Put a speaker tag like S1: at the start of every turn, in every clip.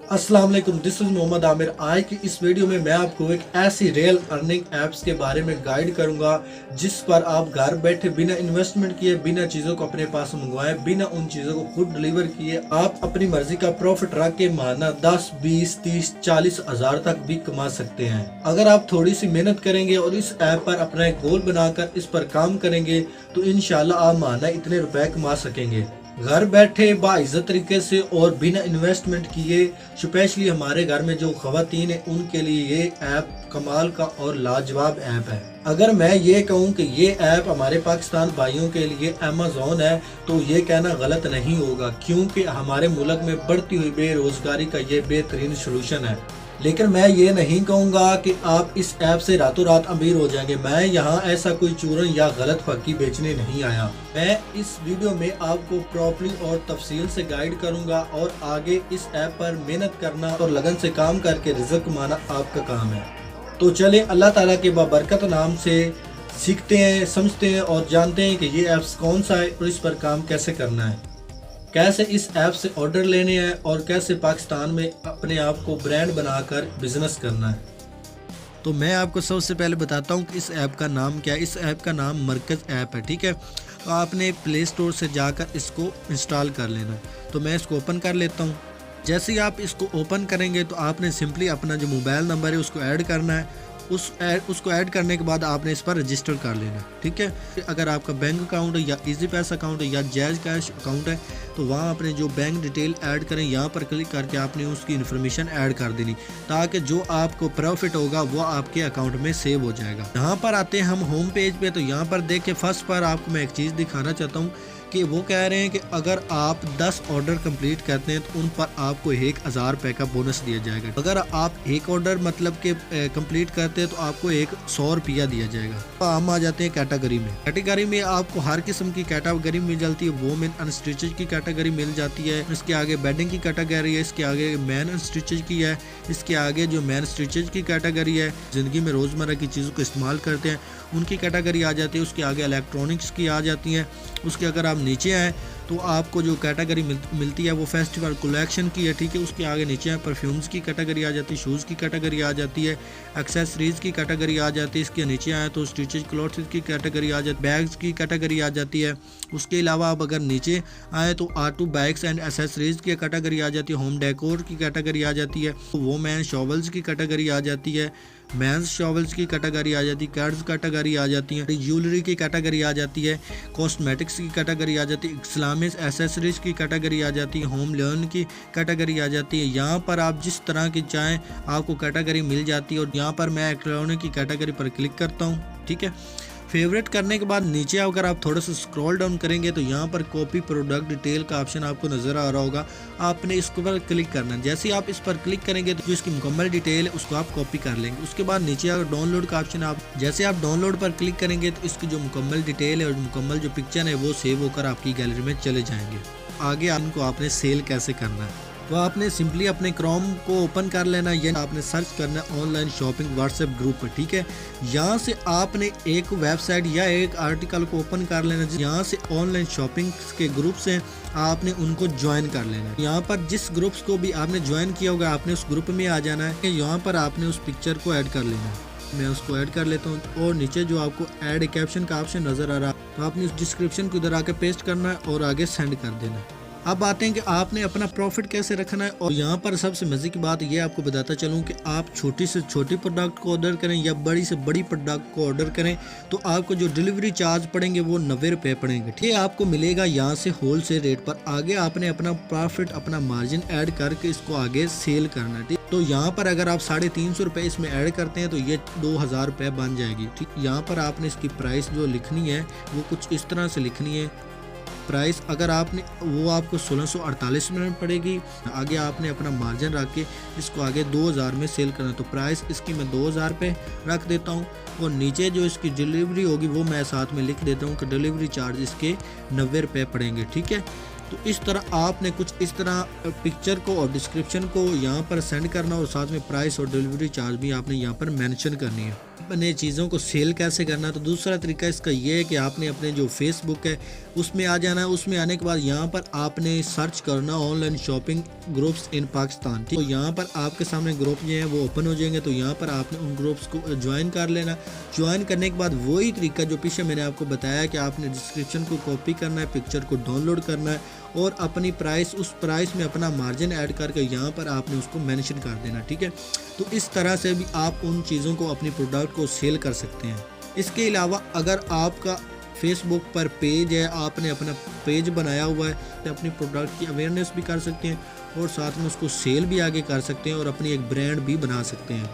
S1: अस्सलाम वालेकुम, this is Mohammad Aamir. आज की इस वीडियो में मैं आपको एक ऐसी रियल अर्निंग एप्स के बारे में गाइड करूंगा जिस पर आप घर बैठे बिना इन्वेस्टमेंट किए, बिना चीज़ों को अपने पास मंगवाए, बिना उन चीज़ों को खुद डिलीवर किए आप अपनी मर्जी का प्रॉफिट रख के माना 10, 20, 30, 40 हज़ार तक भी कमा सकते हैं। अगर आप थोड़ी सी मेहनत करेंगे और इस ऐप पर अपना एक गोल बनाकर इस पर काम करेंगे तो इंशाल्लाह आप माना इतने रुपए कमा सकेंगे घर बैठे बाइज्जत तरीके से और बिना इन्वेस्टमेंट किए। स्पेशली हमारे घर में जो खवातीन है उनके लिए ये ऐप कमाल का और लाजवाब ऐप है। अगर मैं ये कहूँ कि ये ऐप हमारे पाकिस्तान भाइयों के लिए अमेज़ॉन है तो ये कहना गलत नहीं होगा, क्योंकि हमारे मुल्क में बढ़ती हुई बेरोजगारी का ये बेहतरीन सलूशन है। लेकिन मैं ये नहीं कहूँगा कि आप इस ऐप से रातों रात अमीर हो जाएंगे। मैं यहाँ ऐसा कोई चूरन या गलत फक्की बेचने नहीं आया। मैं इस वीडियो में आपको प्रॉपर्ली और तफसील से गाइड करूँगा और आगे इस ऐप पर मेहनत करना और लगन से काम करके रिज़्क कमाना आपका काम है। तो चले अल्लाह ताला के बाबरकत नाम से सीखते हैं, समझते हैं और जानते हैं कि ये ऐप्स कौन सा है और इस पर काम कैसे करना है, कैसे इस ऐप से ऑर्डर लेने हैं और कैसे पाकिस्तान में अपने आप को ब्रांड बनाकर बिजनेस करना है। तो मैं आपको सबसे पहले बताता हूँ कि इस ऐप का नाम क्या है। इस ऐप का नाम मरकज़ ऐप है, ठीक है। तो आपने प्ले स्टोर से जाकर इसको इंस्टॉल कर लेना है। तो मैं इसको ओपन कर लेता हूँ। जैसे ही आप इसको ओपन करेंगे तो आपने सिंपली अपना जो मोबाइल नंबर है उसको ऐड करना है। उसको ऐड करने के बाद आपने इस पर रजिस्टर कर लेना, ठीक है। अगर आपका बैंक अकाउंट है या इजी पैसा अकाउंट है या जैज़ कैश अकाउंट है तो वहाँ आपने जो बैंक डिटेल ऐड करें यहाँ पर क्लिक करके आपने उसकी इन्फॉर्मेशन ऐड कर देनी, ताकि जो आपको प्रॉफिट होगा वो आपके अकाउंट में सेव हो जाएगा। यहाँ पर आते हैं हम होम पेज पे। तो यहाँ पर देखें, फर्स्ट पर आपको मैं एक चीज़ दिखाना चाहता हूँ कि वो कह रहे हैं कि अगर आप 10 ऑर्डर कंप्लीट करते हैं तो उन पर आपको 1000 रुपये का बोनस दिया जाएगा। अगर आप एक ऑर्डर मतलब के कंप्लीट करते हैं तो आपको 100 रुपया दिया जाएगा। तो हम आ जाते हैं कैटेगरी में। कैटेगरी में आपको हर किस्म की कैटेगरी मिल जाती है। वोमेन अनस्टिचेज की कैटेगरी मिल जाती है, इसके आगे बेडिंग की कैटेगरी है, इसके आगे मैन अनस्टिचेज की है, इसके आगे जो मैन स्टिचेज की कैटेगरी है, ज़िंदगी में रोज़मर्रा की चीज़ों को इस्तेमाल करते हैं उनकी कैटेगरी आ जाती है। उसके आगे इलेक्ट्रॉनिक्स की आ जाती है। उसके अगर आप नीचे आए तो आपको जो कैटेगरी मिलती है वो फेस्टिवल कलेक्शन की है, ठीक है। उसके आगे नीचे है परफ्यूम्स की कैटेगरी आ जाती है, शूज़ की कैटेगरी आ जाती है, एक्सेसरीज़ की कैटेगरी आ जाती है। इसके नीचे आए तो स्टिचेज क्लॉथ्स की कैटेगरी आ जाती है, बैग्स की कैटेगरी आ जाती है। उसके अलावा आप अगर नीचे आए तो ऑटो बाइक्स एंड एसेसरीज़ की कैटेगरी आ जाती है, होम डेकोर की कैटेगरी आ जाती है, वोमेन शॉवल्स की कैटेगरी आ जाती है, मेंस शॉवल्स की कैटेगरी आ जाती है, कार्ड्स कैटेगरी आ जाती है, ज्वेलरी की कैटेगरी आ जाती है, कॉस्मेटिक्स की कैटेगरी आ जाती है, इस्लामिक एसेसरीज की कैटेगरी आ जाती है, होम लोन की कैटेगरी आ जाती है। यहाँ पर आप जिस तरह की चाहें आपको कैटेगरी मिल जाती है। और यहाँ पर मैं इलेक्ट्रॉनिक की कैटेगरी पर क्लिक करता हूँ, ठीक है। फेवरेट करने के बाद नीचे अगर आप थोड़ा सा स्क्रॉल डाउन करेंगे तो यहाँ पर कॉपी प्रोडक्ट डिटेल का ऑप्शन आपको नज़र आ रहा होगा। आपने इसके पर क्लिक करना है। जैसे ही आप इस पर क्लिक करेंगे तो जो इसकी मुकम्मल डिटेल है उसको आप कॉपी कर लेंगे। उसके बाद नीचे अगर डाउनलोड का ऑप्शन जैसे आप डाउनलोड पर क्लिक करेंगे तो इसकी जो मुकम्मल डिटेल है और मुकम्मल जो पिक्चर है वो सेव होकर आपकी गैलरी में चले जाएंगे। आगे इनको आपने सेल कैसे करना है तो आपने सिंपली अपने क्रोम को ओपन कर लेना, या आपने सर्च करना है ऑनलाइन शॉपिंग व्हाट्सएप ग्रुप पर, ठीक है। यहाँ से आपने एक वेबसाइट या एक आर्टिकल को ओपन कर लेना। यहाँ से ऑनलाइन शॉपिंग के ग्रुप्स हैं, आपने उनको ज्वाइन कर लेना है। यहाँ पर जिस ग्रुप्स को भी आपने ज्वाइन किया होगा आपने उस ग्रुप में आ जाना है। यहाँ पर आपने उस पिक्चर को ऐड कर लेना है। मैं उसको ऐड कर लेता हूँ और नीचे जो आपको ऐड कैप्शन का ऑप्शन नज़र आ रहा है तो आपने उस डिस्क्रिप्शन को इधर आके पेस्ट करना है और आगे सेंड कर देना है। अब आते हैं कि आपने अपना प्रॉफिट कैसे रखना है। और यहाँ पर सबसे मजे की बात ये आपको बताता चलूँ कि आप छोटी से छोटी प्रोडक्ट को ऑर्डर करें या बड़ी से बड़ी प्रोडक्ट को ऑर्डर करें तो आपको जो डिलीवरी चार्ज पड़ेंगे वो 90 रुपये पड़ेंगे, ठीक है। आपको मिलेगा यहाँ से होल सेल रेट पर। आगे आपने अपना प्रॉफिट, अपना मार्जिन ऐड करके इसको आगे सेल करना है, ठीक। तो यहाँ पर अगर आप 350 रुपये इसमें ऐड करते हैं तो ये 2000 रुपये बन जाएगी, ठीक। यहाँ पर आपने इसकी प्राइस जो लिखनी है वो कुछ इस तरह से लिखनी है। प्राइस अगर आपने वो आपको 1648 में पड़ेगी। आगे आपने अपना मार्जिन रख के इसको आगे 2000 में सेल करना। तो प्राइस इसकी मैं 2000 पे रख देता हूँ और नीचे जो इसकी डिलीवरी होगी वो मैं साथ में लिख देता हूँ कि डिलीवरी चार्ज इसके 90 रुपये पड़ेंगे, ठीक है। तो इस तरह आपने कुछ इस तरह पिक्चर को और डिस्क्रिप्शन को यहाँ पर सेंड करना और साथ में प्राइस और डिलीवरी चार्ज भी आपने यहाँ पर मेंशन करनी है। अपने चीज़ों को सेल कैसे करना, तो दूसरा तरीका इसका ये है कि आपने अपने जो फेसबुक है उसमें आ जाना है। उसमें आने के बाद यहाँ पर आपने सर्च करना online shopping groups in Pakistan, ठीक। तो यहाँ पर आपके सामने ग्रुप जो है वो ओपन हो जाएंगे। तो यहाँ पर आपने उन ग्रुप्स को ज्वाइन कर लेना। ज्वाइन करने के बाद वही तरीका जो पीछे मैंने आपको बताया कि आपने डिस्क्रिप्शन को कॉपी करना है, पिक्चर को डाउनलोड करना है और अपनी प्राइस, उस प्राइस में अपना मार्जिन ऐड करके यहाँ पर आपने उसको मेंशन कर देना, ठीक है। तो इस तरह से भी आप उन चीज़ों को, अपनी प्रोडक्ट को सेल कर सकते हैं। इसके अलावा अगर आपका फेसबुक पर पेज है, आपने अपना पेज बनाया हुआ है, तो अपनी प्रोडक्ट की अवेयरनेस भी कर सकते हैं और साथ में उसको सेल भी आगे कर सकते हैं और अपनी एक ब्रांड भी बना सकते हैं।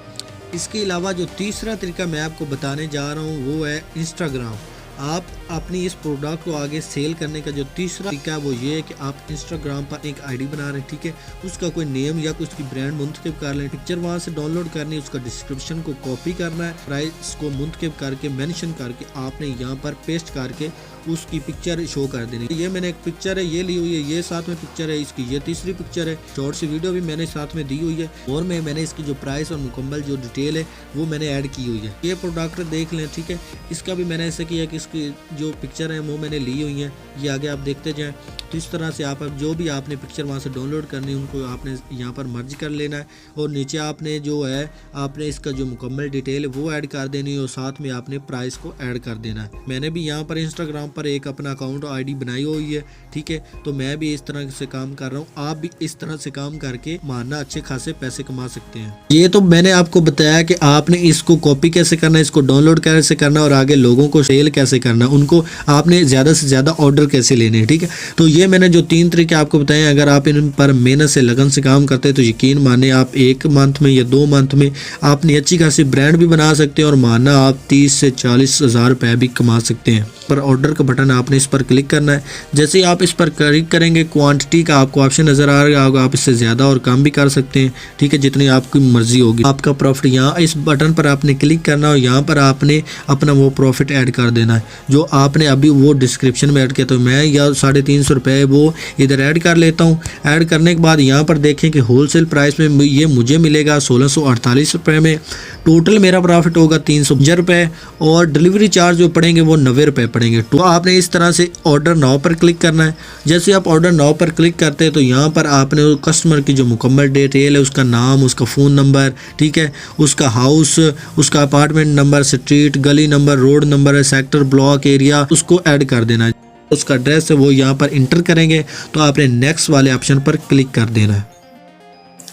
S1: इसके अलावा जो तीसरा तरीका मैं आपको बताने जा रहा हूँ वो है इंस्टाग्राम। आप अपनी इस प्रोडक्ट को आगे सेल करने का जो तीसरा तरीका है वो ये है कि आप इंस्टाग्राम पर एक आईडी बना रहे हैं, ठीक है। उसका कोई नेम या कुछ की ब्रांड मुंतखब कर लें, पिक्चर वहाँ से डाउनलोड करनी है, उसका डिस्क्रिप्शन को कॉपी करना है, प्राइस को मुंतखब करके मेंशन करके आपने यहाँ पर पेस्ट करके उसकी पिक्चर शो कर देनी। ये मैंने एक पिक्चर है ये ली हुई है, ये साथ में पिक्चर है इसकी, ये तीसरी पिक्चर है। शॉर्ट सी वीडियो भी मैंने साथ में दी हुई है और मैंने इसकी जो प्राइस और मुकम्मल जो डिटेल है वो मैंने ऐड की हुई है। ये प्रोडक्ट देख लें, ठीक है। इसका भी मैंने ऐसे किया कि इसकी जो पिक्चर है वो मैंने ली हुई है, ये आगे आप देखते जाएं। तो इस तरह से आप जो भी आपने पिक्चर वहाँ से डाउनलोड करनी है उनको आपने यहाँ पर मर्ज कर लेना है और नीचे आपने जो है आपने इसका जो मुकम्मल डिटेल है वो ऐड कर देनी है और साथ में आपने प्राइस को ऐड कर देना है। मैंने भी यहाँ पर इंस्टाग्राम पर एक अपना अकाउंट आईडी बनाई हुई है, ठीक है। तो मैं भी इस तरह से काम कर रहा हूँ, आप भी इस तरह से काम करके माना अच्छे खासे पैसे कमा सकते हैं। ये तो मैंने आपको बताया कि आपने इसको कॉपी कैसे करना है, इसको डाउनलोड कैसे करना है और आगे लोगों को सेल कैसे करना है, उनको आपने ज़्यादा से ज़्यादा ऑर्डर कैसे लेने हैं, ठीक है। तो ये मैंने जो 3 तरीके आपको बताए हैं, अगर आप इन पर मेहनत से लगन से काम करते हैं तो यकीन माने आप 1 मंथ में या 2 मंथ में अपनी अच्छी खासी ब्रांड भी बना सकते हैं और माना आप 30 से 40 हज़ार रुपये भी कमा सकते हैं। पर ऑर्डर का बटन आपने इस पर क्लिक करना है। जैसे ही आप इस पर क्लिक करेंगे क्वांटिटी का आपको ऑप्शन नज़र आ रहा होगा, आप इससे ज़्यादा और कम भी कर सकते हैं, ठीक है, जितनी आपकी मर्जी होगी। आपका प्रॉफिट यहाँ इस बटन पर आपने क्लिक करना और यहाँ पर आपने अपना वो प्रॉफिट ऐड कर देना है जो आपने अभी वो डिस्क्रिप्शन में ऐड किया। तो मैं या 350 रुपये वो इधर ऐड कर लेता हूँ। ऐड करने के बाद यहाँ पर देखें कि होलसेल प्राइस में ये मुझे मिलेगा 1648 रुपये में। टोटल मेरा प्रॉफिट होगा 350 रुपये और डिलीवरी चार्ज जो पड़ेंगे वो 90 रुपये पड़ेंगे। तो आपने इस तरह से ऑर्डर नाउ पर क्लिक करना है। जैसे आप ऑर्डर नाउ पर क्लिक करते हैं तो यहाँ पर आपने कस्टमर की जो मुकम्मल डिटेल है, उसका नाम, उसका फ़ोन नंबर, ठीक है, उसका हाउस, उसका अपार्टमेंट नंबर, स्ट्रीट, गली number, road number, sector, block, area, उसको ऐड कर देना है। उसका एड्रेस है वो यहाँ पर इंटर करेंगे तो आपने नेक्स्ट वाले ऑप्शन पर क्लिक कर देना है।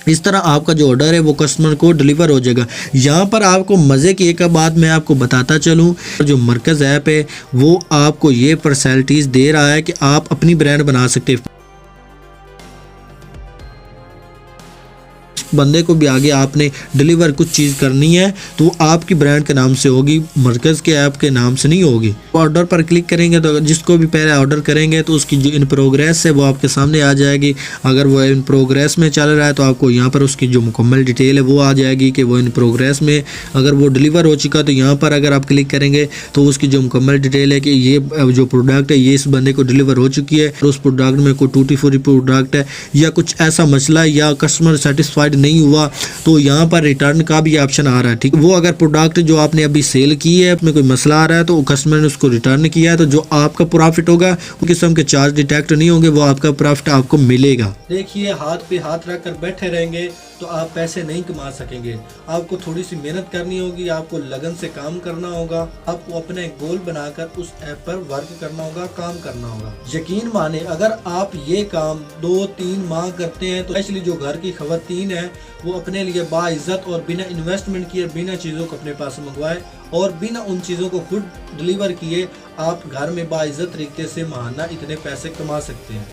S1: इस तरह आपका जो ऑर्डर है वो कस्टमर को डिलीवर हो जाएगा। यहाँ पर आपको मज़े की एक बात मैं आपको बताता चलूँ, जो मरकज़ ऐप है वो आपको ये फैसिलिटीज़ दे रहा है कि आप अपनी ब्रांड बना सकते हैं। बंदे को भी आगे आपने डिलीवर कुछ चीज़ करनी है तो वो आपकी ब्रांड के नाम से होगी, मरकज़ के ऐप के नाम से नहीं होगी। ऑर्डर पर क्लिक करेंगे तो जिसको भी पहले ऑर्डर करेंगे तो उसकी जो इन प्रोग्रेस है वो आपके सामने आ जाएगी। अगर वो इन प्रोग्रेस में चल रहा है तो आपको यहाँ पर उसकी जो मुकम्मल डिटेल है वो आ जाएगी कि वो इन प्रोग्रेस में, अगर वो डिलीवर हो चुका तो यहाँ पर अगर आप क्लिक करेंगे तो उसकी जो मुकम्मल डिटेल है कि ये जो प्रोडक्ट है ये इस बंदे को डिलीवर हो चुकी है और उस प्रोडक्ट में कोई टूटी फूटी प्रोडक्ट है या कुछ ऐसा मसला है या कस्टमर सेटिस्फाइड नहीं हुआ तो यहाँ पर रिटर्न का भी ऑप्शन आ रहा है, ठीक। वो अगर प्रोडक्ट जो आपने अभी सेल की है उसमें कोई मसला आ रहा है तो कस्टमर ने उसको रिटर्न किया है तो जो आपका प्रॉफिट होगा वो किस्म के चार्ज डिटेक्ट नहीं होंगे, वो आपका प्रॉफिट आपको मिलेगा। देखिए, हाथ पे हाथ रख कर बैठे रहेंगे तो आप पैसे नहीं कमा सकेंगे। आपको थोड़ी सी मेहनत करनी होगी, आपको लगन से काम करना होगा, आपको अपने गोल बनाकर उस ऐप पर वर्क करना होगा, काम करना होगा। यकीन माने अगर आप ये काम 2-3 माह करते हैं तो एक्चुअली जो घर की खवातीन है वो अपने लिए बाइज्जत और बिना इन्वेस्टमेंट किए, बिना चीज़ों को अपने पास मंगवाए और बिना उन चीज़ों को खुद डिलीवर किए आप घर में बाइज्जत तरीके से माहाना इतने पैसे कमा सकते हैं।